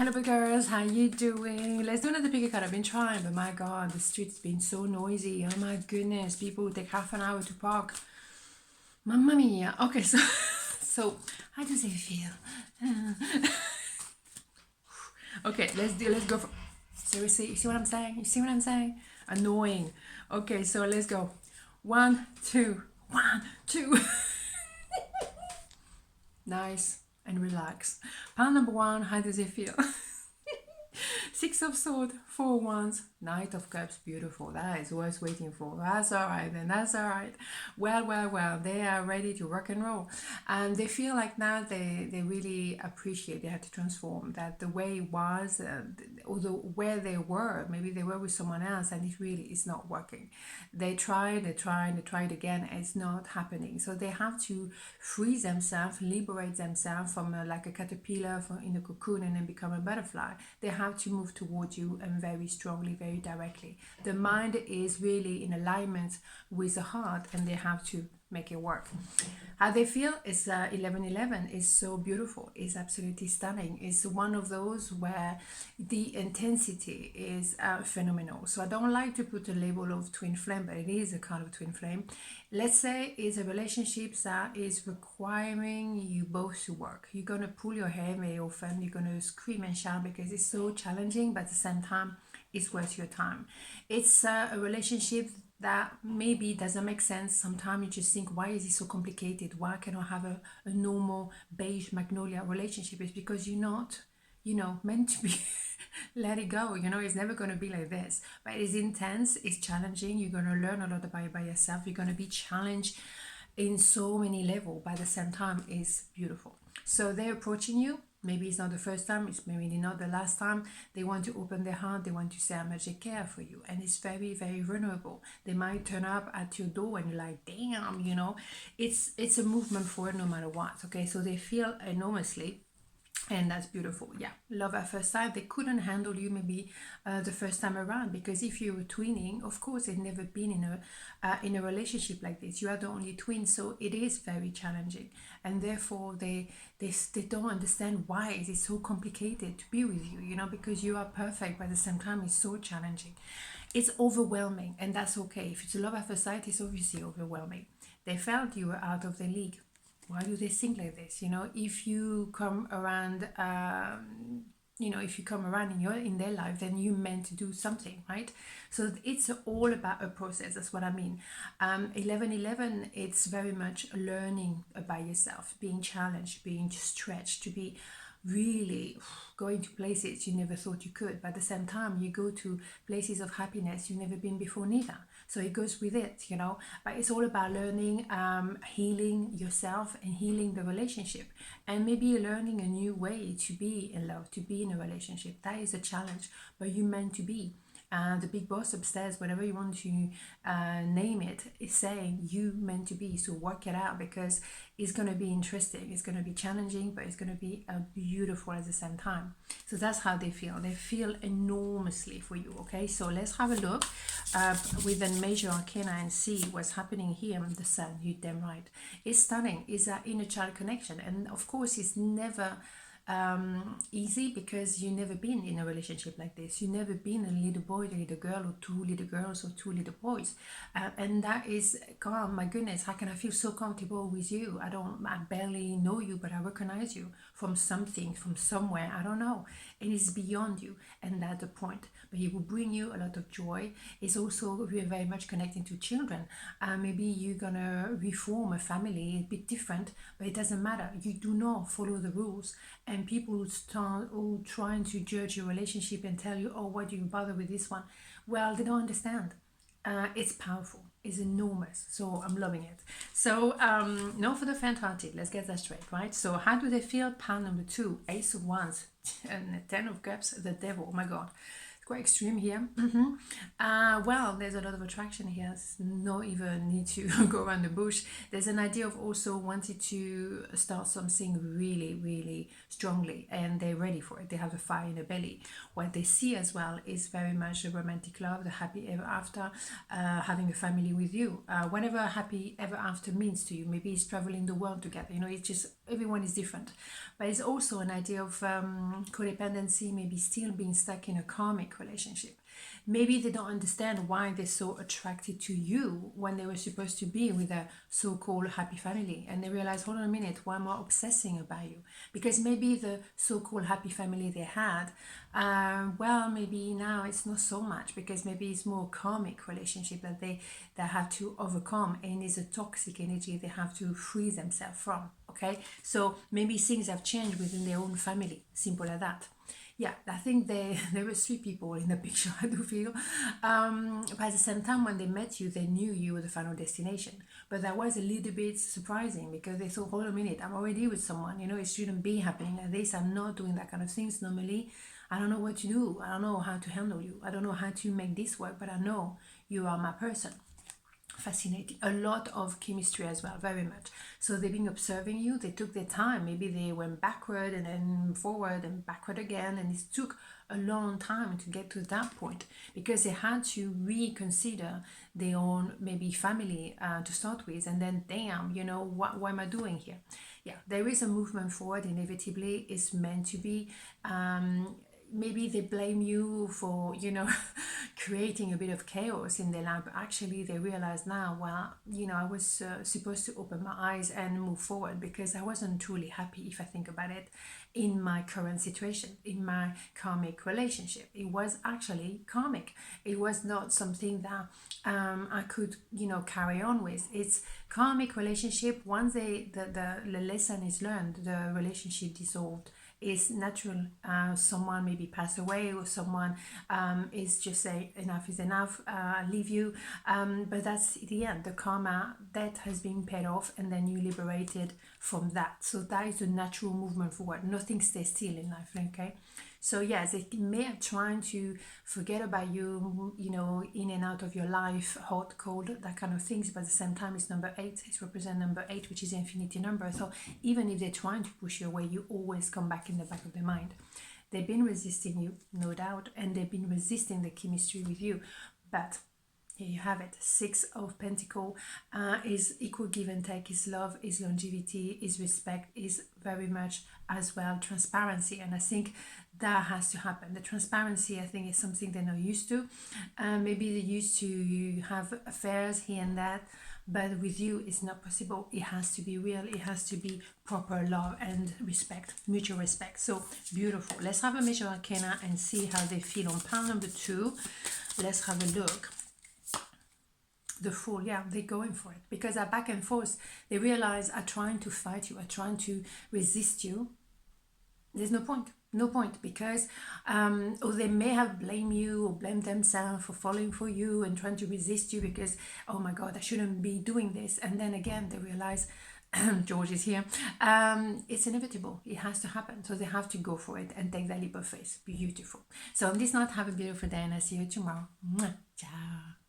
Hello girls, how you doing? Let's do another pickacard. I've been trying, but my god, the street's been so noisy. Oh my goodness, people would take half an hour to park. Mamma mia. Okay, so so how does it feel? Okay, let's go for seriously, you see what I'm saying? You see what I'm saying? Annoying. Okay, so let's go. 1, 2, 1, 2. Nice and relax. Pile number 1, how does it feel? 6 of Swords, 4 Wands, Knight of Cups, beautiful. That is worth waiting for. That's all right then, that's all right. Well, they are ready to rock and roll. And they feel like now they really appreciate they had to transform, that the way it was, although where they were, maybe they were with someone else and it really is not working. They tried again, and it's not happening. So they have to free themselves, liberate themselves from like a caterpillar in a cocoon and then become a butterfly. They have to move towards you and very strongly, very directly. The mind is really in alignment with the heart and they have to make it work. How they feel is 1111 is so beautiful, is absolutely stunning. It's one of those where the intensity is phenomenal. So I don't like to put a label of twin flame, but it is a kind of twin flame. Let's say it's a relationship that is requiring you both to work. You're going to pull your hair very often, you're going to scream and shout because it's so challenging, but at the same time it's worth your time. It's a relationship that maybe doesn't make sense. Sometimes you just think, why is it so complicated? Why cannot have a normal beige magnolia relationship? It's because you're not, meant to be. Let it go. It's never going to be like this. But it's intense, it's challenging. You're going to learn a lot about it by yourself. You're going to be challenged in so many levels, but at the same time it's beautiful. So they're approaching you. Maybe it's not the first time, it's maybe not the last time. They want to open their heart, they want to say how much they care for you, and it's very, very vulnerable. They might turn up at your door and you're like, damn, it's a movement forward no matter what. Okay, so they feel enormously, and that's beautiful. Yeah, love at first sight. They couldn't handle you maybe the first time around, because if you were twinning, of course they've never been in a relationship like this. You are the only twin, so it is very challenging, and therefore they don't understand why is it so complicated to be with you, because you are perfect, but at the same time it's so challenging. It's overwhelming, and that's okay. If it's a love at first sight, it's obviously overwhelming. They felt you were out of their league. Why do they think like this? If you come around, if you come around in their life, then you meant to do something, right? So it's all about a process. That's what I mean. 1111, it's very much learning about yourself, being challenged, being stretched, to be really going to places you never thought you could, but at the same time you go to places of happiness you've never been before neither. So it goes with it, but it's all about learning, healing yourself and healing the relationship, and maybe learning a new way to be in love, to be in a relationship. That is a challenge, but you're meant to be. The big boss upstairs, whatever you want to name it, is saying you meant to be. So work it out, because it's going to be interesting, it's going to be challenging, but it's going to be beautiful at the same time. So that's how they feel enormously for you. Okay, so let's have a look with a major arcana and see what's happening here. The sun, you damn right, it's stunning. It's that inner child connection, and of course it's never easy, because you've never been in a relationship like this. You've never been a little boy, a little girl, or two little girls, or two little boys, and that is, God, my goodness, how can I feel so comfortable with you? I barely know you, but I recognize you from something, from somewhere, I don't know, and it's beyond you, and that's the point. But it will bring you a lot of joy. It's also very much connecting to children. Maybe you're gonna reform a family a bit different, but it doesn't matter. You do not follow the rules, and people who trying to judge your relationship and tell you, oh, why do you bother with this one? Well, they don't understand. It's powerful, it's enormous, so I'm loving it. So no, for the faint-hearted, let's get that straight, right? So how do they feel? Pile number 2, Ace of Wands and 10 of Cups, the Devil. Oh my God, quite extreme here. Well, there's a lot of attraction here. There's no even need to go around the bush. There's an idea of also wanting to start something really, really strongly, and they're ready for it. They have a fire in their belly. What they see as well is very much the romantic love, the happy ever after, having a family with you. Whatever happy ever after means to you, maybe it's traveling the world together. You know, it's just everyone is different. But it's also an idea of codependency, maybe still being stuck in a karmic relationship. Maybe they don't understand why they're so attracted to you when they were supposed to be with a so-called happy family, and they realize, hold on a minute, why am I obsessing about you? Because maybe the so-called happy family they had, well, maybe now it's not so much, because maybe it's more karmic relationship that they have to overcome, and it's a toxic energy they have to free themselves from. Okay, so maybe things have changed within their own family, simple as that. Yeah, I think there were three people in the picture, I do feel. But at the same time, when they met you, they knew you were the final destination. But that was a little bit surprising, because they thought, hold on a minute, I'm already with someone, you know, it shouldn't be happening like this. I'm not doing that kind of things normally. I don't know what to do. I don't know how to handle you. I don't know how to make this work, but I know you are my person. Fascinating. A lot of chemistry as well, very much. So they've been observing you. They took their time. Maybe they went backward and then forward and backward again, and it took a long time to get to that point, because they had to reconsider their own maybe family to start with, and then damn, you know, what am I doing here? Yeah, there is a movement forward. Inevitably, it's meant to be. Maybe they blame you for, you know, creating a bit of chaos in their life, but actually they realize now, well, you know, I was supposed to open my eyes and move forward, because I wasn't truly happy, if I think about it, in my current situation, in my karmic relationship. It was actually karmic. It was not something that I could, you know, carry on with. It's karmic relationship. Once the lesson is learned, the relationship dissolved. Is natural. Someone maybe pass away, or someone is just say enough is enough, I'll leave you, but that's the end. The karma that has been paid off, and then you liberated from that. So that is the natural movement forward. Nothing stays still in life. Okay, so yes, they may have trying to forget about you, you know, in and out of your life, hot, cold, that kind of things. But at the same time, it's number 8. It represents number 8, which is the infinity number. So even if they're trying to push you away, you always come back in the back of their mind. They've been resisting you, no doubt, and they've been resisting the chemistry with you. But here you have it. 6 of Pentacles is equal give and take, is love, is longevity, is respect, is very much as well transparency. And I think that has to happen. The transparency, I think, is something they're not used to. Maybe they're used to have affairs here and that, but with you it's not possible. It has to be real. It has to be proper love and respect, mutual respect. So beautiful. Let's have a major arcana and see how they feel on pile number 2. Let's have a look. The Fool, yeah, they're going for it, because they're back and forth. They realize I'm trying to fight you, I'm trying to resist you. There's no point. No point, because or they may have blamed you or blamed themselves for falling for you and trying to resist you, because, oh my God, I shouldn't be doing this. And then again, they realize, George is here, it's inevitable. It has to happen. So they have to go for it and take that leap of faith. Beautiful. So on this note, have a beautiful day, and I'll see you tomorrow. Mwah. Ciao.